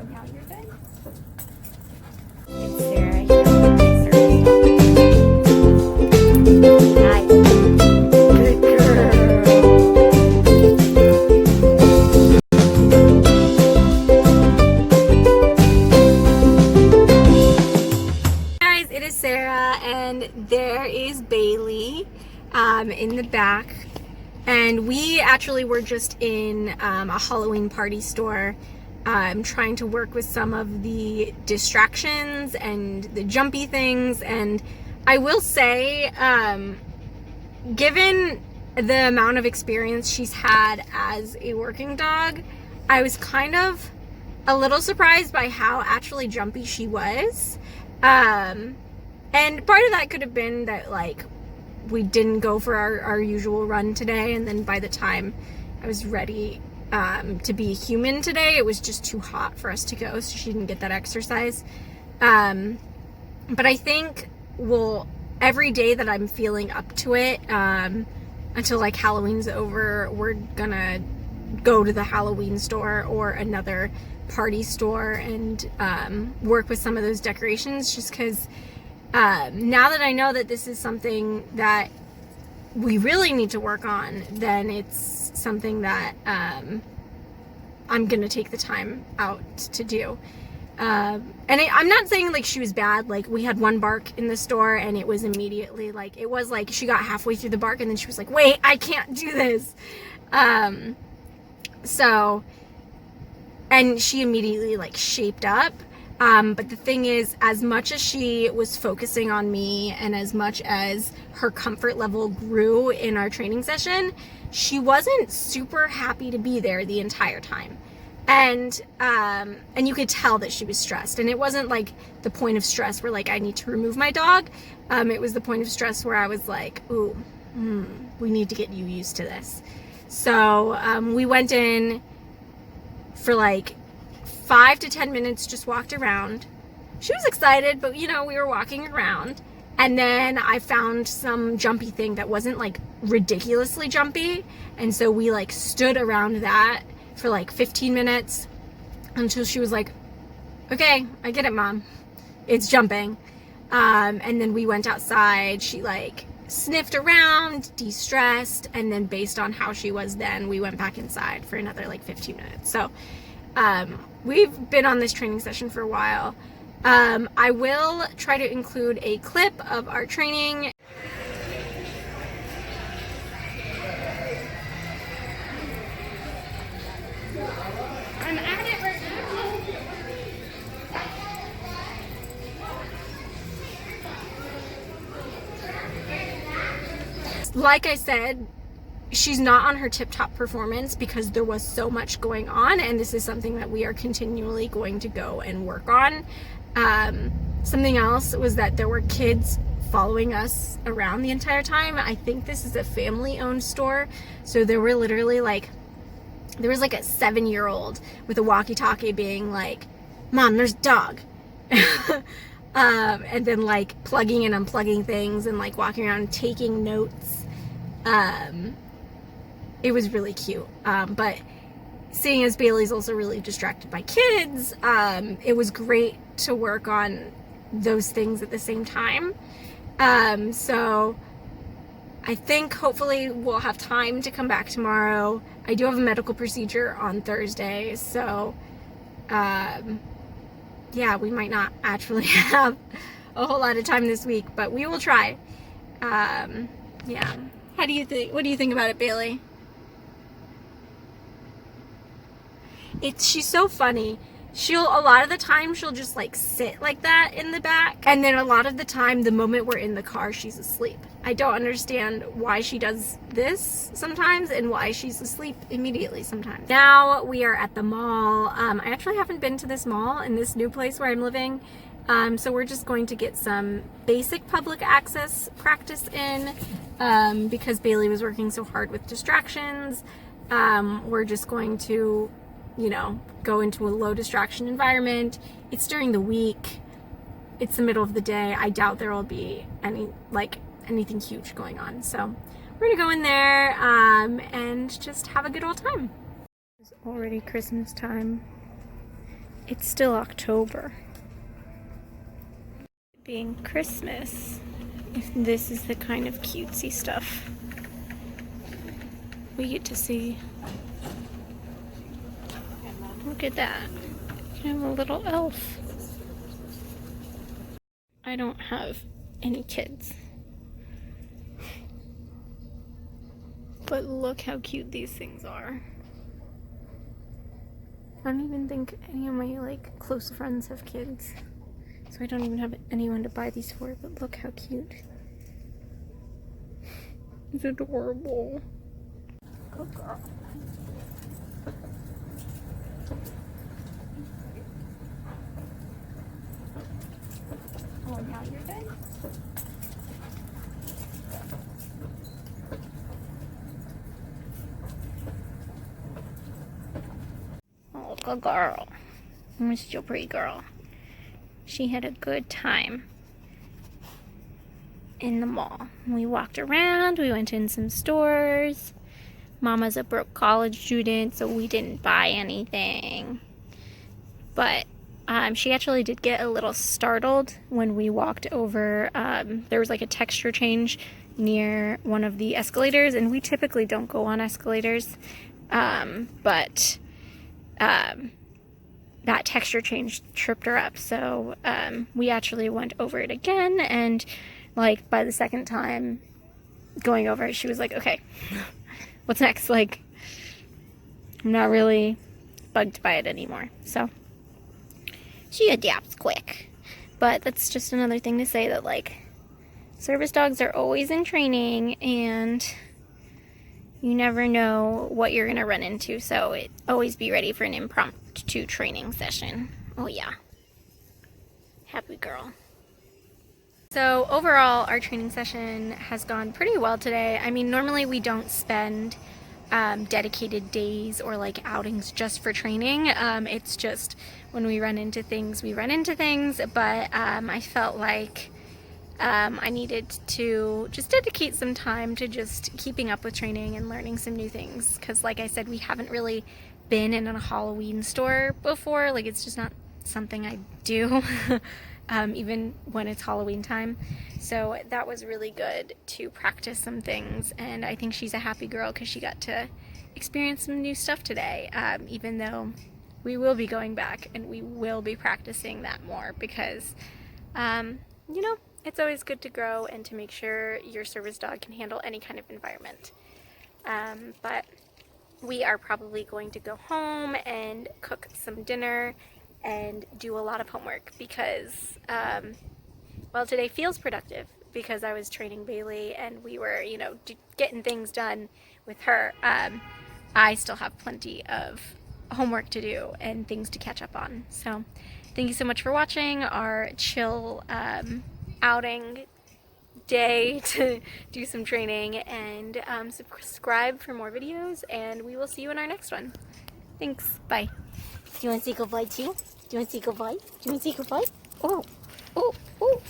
and how you're doing. It's Sarah here with my service dog. Hi. Good girl. Guys, it is Sarah, and there is Bailey in the back. And we actually were just in a Halloween party store trying to work with some of the distractions and the jumpy things. And I will say, given the amount of experience she's had as a working dog, I was kind of a little surprised by how actually jumpy she was. And part of that could have been that, like, we didn't go for our usual run today, and then by the time I was ready to be a human today, it was just too hot for us to go, so she didn't get that exercise. But I think, well, every day that I'm feeling up to it, until like Halloween's over, we're gonna go to the Halloween store or another party store and work with some of those decorations, just because now that I know that this is something that we really need to work on, then it's something that I'm gonna take the time out to do. And I'm not saying like she was bad. Like, we had one bark in the store and it was immediately like, it was like she got halfway through the bark and then she was like, wait, I can't do this. And she immediately like shaped up. But the thing is, as much as she was focusing on me and as much as her comfort level grew in our training session, she wasn't super happy to be there the entire time. And you could tell that she was stressed. And it wasn't like the point of stress where like I need to remove my dog. It was the point of stress where I was like, ooh, we need to get you used to this. So we went in for like 5 to 10 minutes, just walked around. She was excited, but you know, we were walking around, and then I found some jumpy thing that wasn't like ridiculously jumpy, and so we like stood around that for like 15 minutes until she was like, okay, I get it, Mom, it's jumping. And then we went outside. She like sniffed around, de-stressed, and then based on how she was then, we went back inside for another like 15 minutes. So we've been on this training session for a while. I will try to include a clip of our training. I'm at it right now. Like I said, she's not on her tip-top performance because there was so much going on, and this is something that we are continually going to go and work on. Something else was that there were kids following us around the entire time. I think this is a family-owned store, so there were literally like, there was like a 7-year-old with a walkie-talkie being like, Mom, there's a dog. And then like plugging and unplugging things and like walking around taking notes. It was really cute. But seeing as Bailey's also really distracted by kids, it was great to work on those things at the same time. So I think hopefully we'll have time to come back tomorrow. I do have a medical procedure on Thursday, so yeah, we might not actually have a whole lot of time this week, but we will try. Yeah. How do you think? What do you think about it, Bailey? She's so funny. A lot of the time she'll just like sit like that in the back, and then a lot of the time, the moment we're in the car, she's asleep. I don't understand why she does this sometimes and why she's asleep immediately sometimes. Now we are at the mall. I actually haven't been to this mall in this new place where I'm living. So we're just going to get some basic public access practice in, because Bailey was working so hard with distractions. We're just going to, you know, go into a low distraction environment. It's during the week. It's the middle of the day. I doubt there will be anything huge going on. So we're gonna go in there and just have a good old time. It's already Christmas time. it's still October. Being Christmas, if this is the kind of cutesy stuff we get to see. Look at that. You can have a little elf. I don't have any kids. But look how cute these things are. I don't even think any of my like close friends have kids. So I don't even have anyone to buy these for, but look how cute. It's adorable. Good girl. Oh, now you're good? Oh, good girl. Missed your pretty girl. She had a good time in the mall. We walked around, we went in some stores. Mama's a broke college student, so we didn't buy anything. But she actually did get a little startled when we walked over. There was like a texture change near one of the escalators, and we typically don't go on escalators. But that texture change tripped her up. So we actually went over it again, and like by the second time going over it, she was like, okay, what's next? Like, I'm not really bugged by it anymore. So she adapts quick. But that's just another thing to say that like service dogs are always in training, and you never know what you're gonna run into. So always be ready for an impromptu training session. Oh yeah. Happy girl. So overall, our training session has gone pretty well today. I mean, normally we don't spend dedicated days or like outings just for training. It's just when we run into things, we run into things. But I felt like I needed to just dedicate some time to just keeping up with training and learning some new things. Because like I said, we haven't really been in a Halloween store before. Like, it's just not something I do. Even when it's Halloween time. So that was really good to practice some things, and I think she's a happy girl because she got to experience some new stuff today, even though we will be going back and we will be practicing that more because you know, it's always good to grow and to make sure your service dog can handle any kind of environment. But we are probably going to go home and cook some dinner and do a lot of homework because, well, today feels productive because I was training Bailey and we were, you know, getting things done with her. I still have plenty of homework to do and things to catch up on. So thank you so much for watching our chill outing day to do some training, and subscribe for more videos, and we will see you in our next one. Thanks. Bye. Do you want to say goodbye too? Do you want to say goodbye? Do you want to say goodbye? Oh, oh, oh.